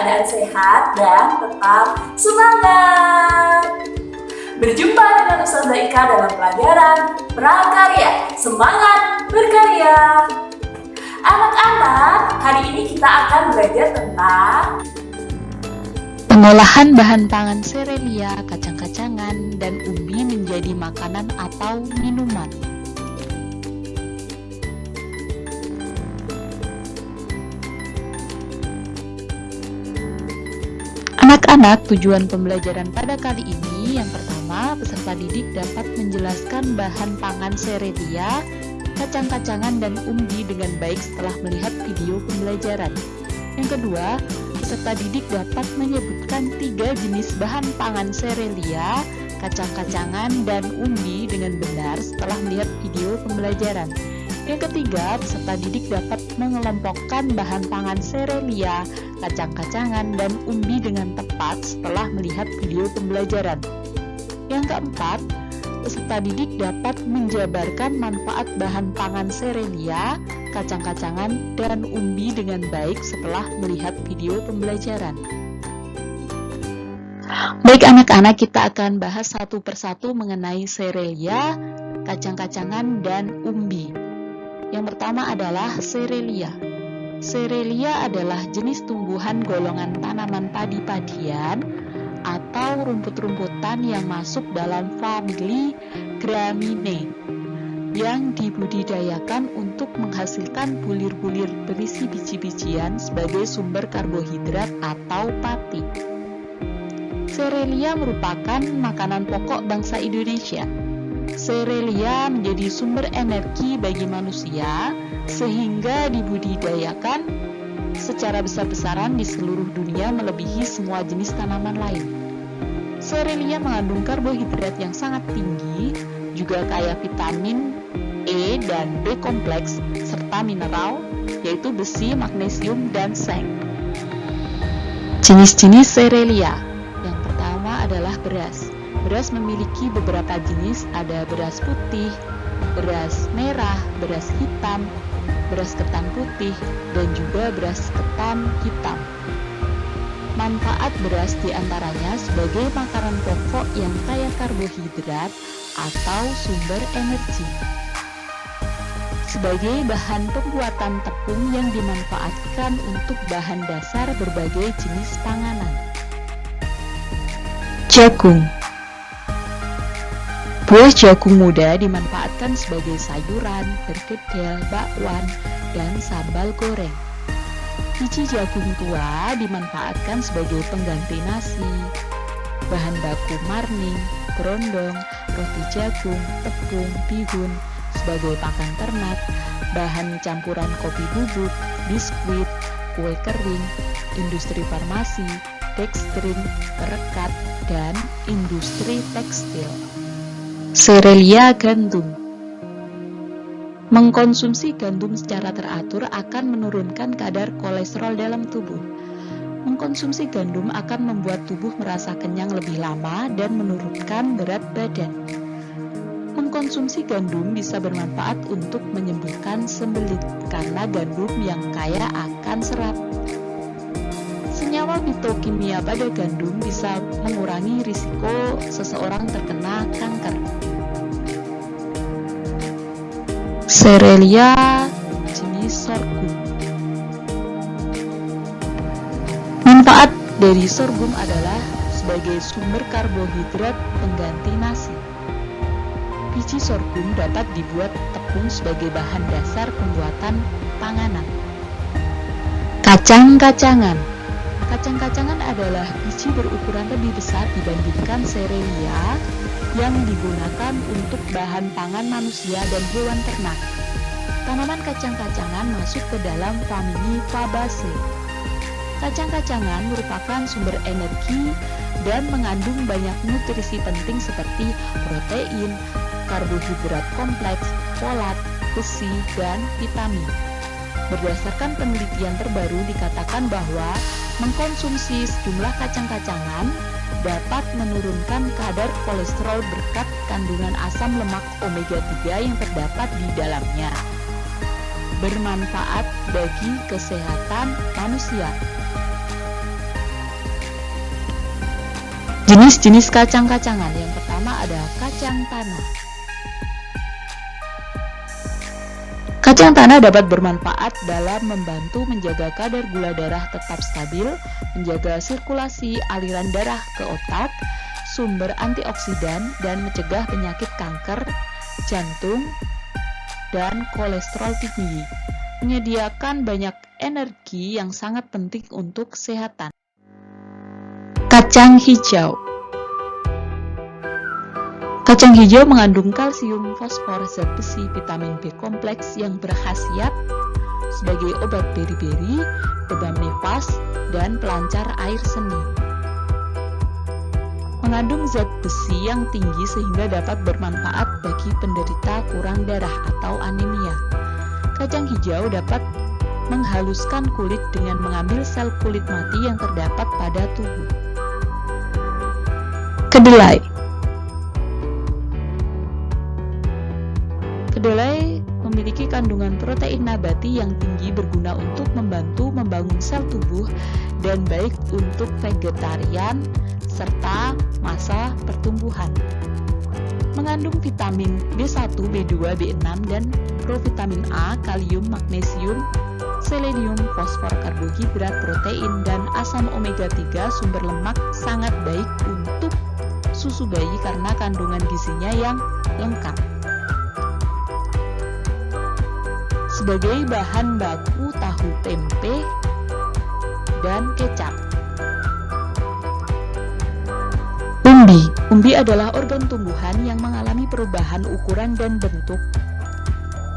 keadaan sehat dan tetap semangat. Berjumpa dengan Ustazah Ika dalam pelajaran Prakarya, semangat berkarya. Anak-anak, hari ini kita akan belajar tentang pengolahan bahan pangan serelia, kacang-kacangan, dan ubi menjadi makanan atau minuman. Anak-anak, tujuan pembelajaran pada kali ini yang pertama, peserta didik dapat menjelaskan bahan pangan serelia, kacang-kacangan, dan umbi dengan baik setelah melihat video pembelajaran. Yang kedua, peserta didik dapat menyebutkan 3 jenis bahan pangan serelia, kacang-kacangan, dan umbi dengan benar setelah melihat video pembelajaran. Yang ketiga, peserta didik dapat mengelompokkan bahan pangan serelia, kacang-kacangan, dan umbi dengan tepat setelah melihat video pembelajaran. Yang keempat, peserta didik dapat menjabarkan manfaat bahan pangan serelia, kacang-kacangan, dan umbi dengan baik setelah melihat video pembelajaran. Baik anak-anak, kita akan bahas satu persatu mengenai serelia, kacang-kacangan, dan umbi. Yang pertama adalah serelia. Serelia adalah jenis tumbuhan golongan tanaman padi-padian atau rumput-rumputan yang masuk dalam famili Gramineae yang dibudidayakan untuk menghasilkan bulir-bulir berisi biji-bijian sebagai sumber karbohidrat atau pati. Serelia merupakan makanan pokok bangsa Indonesia. Serelia menjadi sumber energi bagi manusia sehingga dibudidayakan secara besar-besaran di seluruh dunia melebihi semua jenis tanaman lain. Serelia mengandung karbohidrat yang sangat tinggi, juga kaya vitamin E dan B kompleks, serta mineral, yaitu besi, magnesium, dan seng. Jenis-jenis serelia. Yang pertama adalah beras. Beras memiliki beberapa jenis, ada beras putih, beras merah, beras hitam, beras ketan putih, dan juga beras ketan hitam. Manfaat beras diantaranya sebagai makanan pokok yang kaya karbohidrat atau sumber energi. Sebagai bahan pembuatan tepung yang dimanfaatkan untuk bahan dasar berbagai jenis panganan. Jagung. Buah jagung muda dimanfaatkan sebagai sayuran, bergedel, bakwan, dan sambal goreng. Biji jagung tua dimanfaatkan sebagai pengganti nasi, bahan baku marning, berondong, roti jagung, tepung, bihun, sebagai pakan ternak, bahan campuran kopi bubuk, biskuit, kue kering, industri farmasi, dekstrin, perekat, dan industri tekstil. Serelia gandum. Mengkonsumsi gandum secara teratur akan menurunkan kadar kolesterol dalam tubuh. Mengkonsumsi gandum akan membuat tubuh merasa kenyang lebih lama dan menurunkan berat badan. Mengkonsumsi gandum bisa bermanfaat untuk menyembuhkan sembelit karena gandum yang kaya akan serat. Senyawa fitokimia pada gandum bisa mengurangi risiko seseorang terkena kanker. Serelia jenis sorghum. Manfaat dari sorghum adalah sebagai sumber karbohidrat pengganti nasi. Biji sorghum dapat dibuat tepung sebagai bahan dasar pembuatan panganan. Kacang-kacangan. Kacang-kacangan adalah biji berukuran lebih besar dibandingkan serelia yang digunakan untuk bahan pangan manusia dan hewan ternak. Tanaman kacang-kacangan masuk ke dalam famili Fabaceae. Kacang-kacangan merupakan sumber energi dan mengandung banyak nutrisi penting seperti protein, karbohidrat kompleks, folat, besi, dan vitamin. Berdasarkan penelitian terbaru dikatakan bahwa mengkonsumsi sejumlah kacang-kacangan dapat menurunkan kadar kolesterol berkat kandungan asam lemak omega 3 yang terdapat di dalamnya. Bermanfaat bagi kesehatan manusia. Jenis-jenis kacang-kacangan. Yang pertama ada kacang tanah. Kacang tanah dapat bermanfaat dalam membantu menjaga kadar gula darah tetap stabil, menjaga sirkulasi aliran darah ke otak, sumber antioksidan, dan mencegah penyakit kanker, jantung, dan kolesterol tinggi. Menyediakan banyak energi yang sangat penting untuk kesehatan. Kacang hijau. Kacang hijau mengandung kalsium, fosfor, zat besi, vitamin B kompleks yang berkhasiat sebagai obat beri-beri, demam nifas, dan pelancar air seni. Mengandung zat besi yang tinggi sehingga dapat bermanfaat bagi penderita kurang darah atau anemia. Kacang hijau dapat menghaluskan kulit dengan mengambil sel kulit mati yang terdapat pada tubuh. Kedelai. Kedelai memiliki kandungan protein nabati yang tinggi, berguna untuk membantu membangun sel tubuh dan baik untuk vegetarian serta masa pertumbuhan. Mengandung vitamin B1, B2, B6, dan provitamin A, kalium, magnesium, selenium, fosfor, karbohidrat, protein, dan asam omega 3. Sumber lemak sangat baik untuk susu bayi karena kandungan gizinya yang lengkap. Sebagai bahan baku tahu tempe dan kecap. Umbi. Umbi adalah organ tumbuhan yang mengalami perubahan ukuran dan bentuk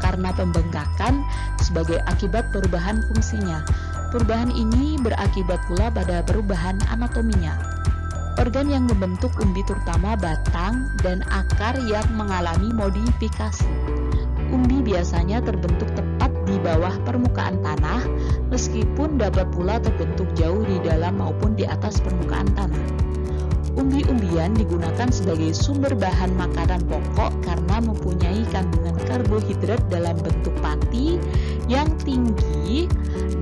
karena pembengkakan sebagai akibat perubahan fungsinya. Perubahan ini berakibat pula pada perubahan anatominya. Organ yang membentuk umbi terutama batang dan akar yang mengalami modifikasi. Umbi biasanya terbentuk tepat di bawah permukaan tanah, meskipun dapat pula terbentuk jauh di dalam maupun di atas permukaan tanah. Umbi-umbian digunakan sebagai sumber bahan makanan pokok karena mempunyai kandungan karbohidrat dalam bentuk pati yang tinggi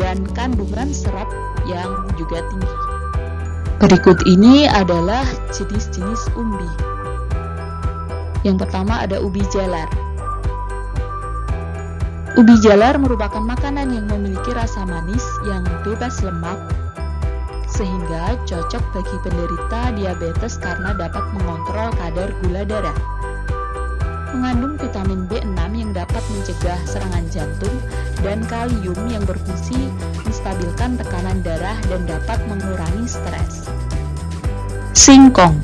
dan kandungan serat yang juga tinggi. Berikut ini adalah jenis-jenis umbi. Yang pertama ada ubi jalar. Ubi jalar merupakan makanan yang memiliki rasa manis yang bebas lemak, sehingga cocok bagi penderita diabetes karena dapat mengontrol kadar gula darah. Mengandung vitamin B6 yang dapat mencegah serangan jantung dan kalium yang berfungsi menstabilkan tekanan darah dan dapat mengurangi stres. Singkong.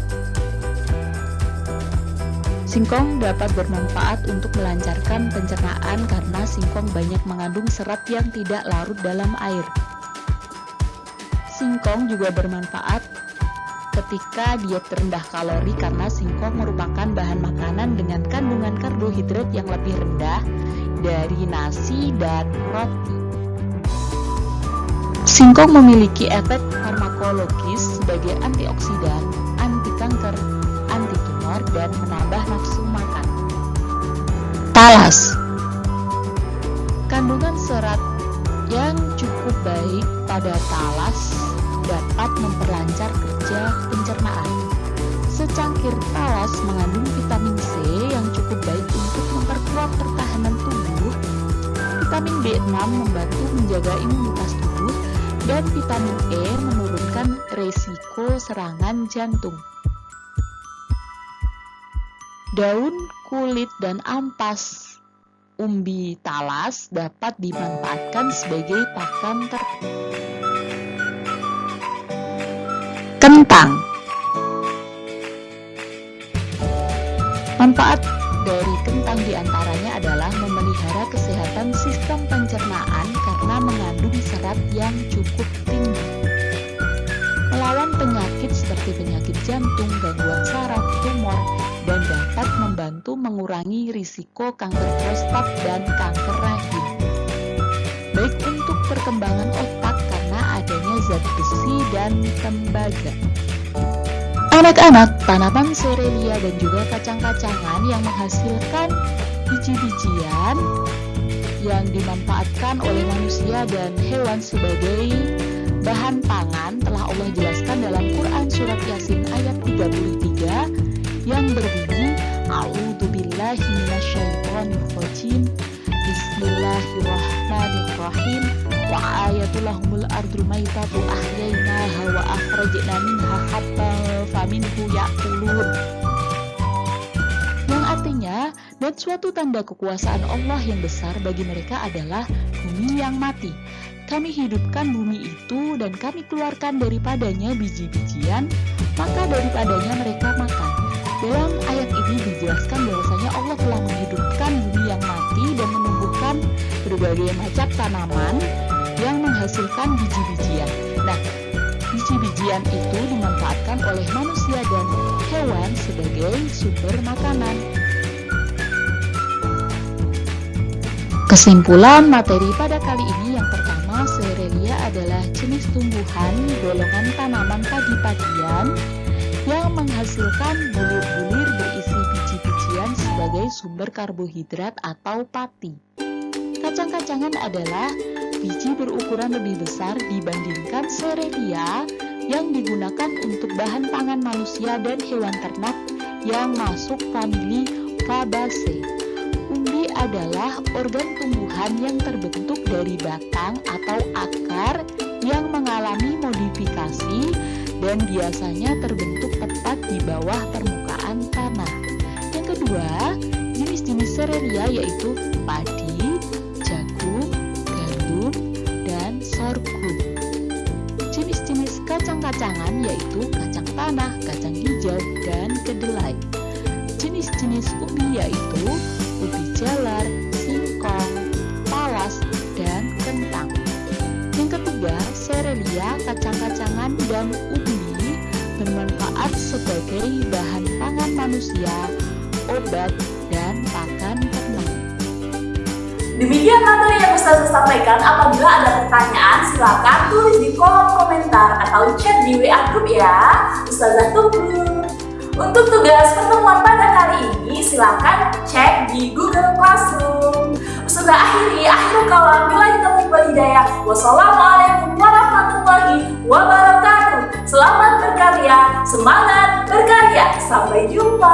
Singkong dapat bermanfaat untuk melancarkan pencernaan karena singkong banyak mengandung serat yang tidak larut dalam air. Singkong juga bermanfaat ketika diet rendah kalori karena singkong merupakan bahan makanan dengan kandungan karbohidrat yang lebih rendah dari nasi dan roti. Singkong memiliki efek farmakologis sebagai antioksidan, anti kanker, anti tumor, dan menambah nafsu makan. Talas. Kandungan serat yang cukup baik pada talas dapat memperlancar kerja pencernaan. Secangkir talas mengandung vitamin C yang cukup baik untuk memperkuat pertahanan tubuh. Vitamin B6 membantu menjaga imunitas tubuh dan vitamin E menurunkan resiko serangan jantung. Daun, kulit, dan ampas umbi talas dapat dimanfaatkan sebagai pakan ternak. Kentang. Manfaat dari kentang diantaranya adalah memelihara kesehatan sistem pencernaan karena mengandung serat yang cukup tinggi, melawan penyakit seperti penyakit jantung, gangguan saraf, tumor, dan dapat membantu mengurangi risiko kanker prostat dan kanker rahim. Baik untuk perkembangan otak karena adanya zat besi dan tembaga. Anak-anak, tanaman serelia dan juga kacang-kacangan yang menghasilkan biji-bijian yang dimanfaatkan oleh manusia dan hewan sebagai Bahan pangan telah Allah jelaskan dalam Quran surat Yasin ayat 33 yang berbunyi A'udzubillahi minasyaitonirrajim Bismillahirrahmanirrahim wa ayatul lahumul ardul maitatu ahyainaha wa akhrajna minha habban faminhu ya'kulun, yang artinya, dan suatu tanda kekuasaan Allah yang besar bagi mereka adalah bumi yang mati. Kami hidupkan bumi itu dan kami keluarkan daripadanya biji-bijian, maka daripadanya mereka makan. Dalam ayat ini dijelaskan bahwasanya Allah telah menghidupkan bumi yang mati dan menumbuhkan berbagai macam tanaman yang menghasilkan biji-bijian. Nah, biji-bijian itu dimanfaatkan oleh manusia dan hewan sebagai sumber makanan. Kesimpulan materi pada kali ini yang pertama, serelia adalah jenis tumbuhan golongan tanaman padi-padian yang menghasilkan bulir-bulir berisi biji-bijian sebagai sumber karbohidrat atau pati. Kacang-kacangan adalah biji berukuran lebih besar dibandingkan serelia yang digunakan untuk bahan pangan manusia dan hewan ternak yang masuk famili Fabaceae. Umbi adalah organ tumbuhan yang terbentuk dari batang atau akar yang mengalami modifikasi dan biasanya terbentuk tepat di bawah permukaan tanah. Yang kedua, jenis-jenis serelia yaitu padi, jagung, gandum, dan sorghum. Jenis-jenis kacang-kacangan yaitu kacang tanah, kacang hijau, dan kedelai. Jenis-jenis ubi yaitu ubi jalar, singkong, talas, dan kentang. Yang ketiga, serelia, kacang-kacangan, dan umbi bermanfaat sebagai bahan pangan manusia, obat, dan pakan ternak. Demikian materi yang Ustazah sampaikan. Apabila ada pertanyaan, silakan tulis di kolom komentar atau chat di WA Group ya. Ustazah tunggu. Untuk tugas pertemuan pada kali ini, silakan cek di Google Classroom. Ustazah akhiri, akhirul kalam, billahi taufiq wal hidayah. Wassalamualaikum warahmatullahi wabarakatuh. Selamat berkarya, semangat berkarya. Sampai jumpa.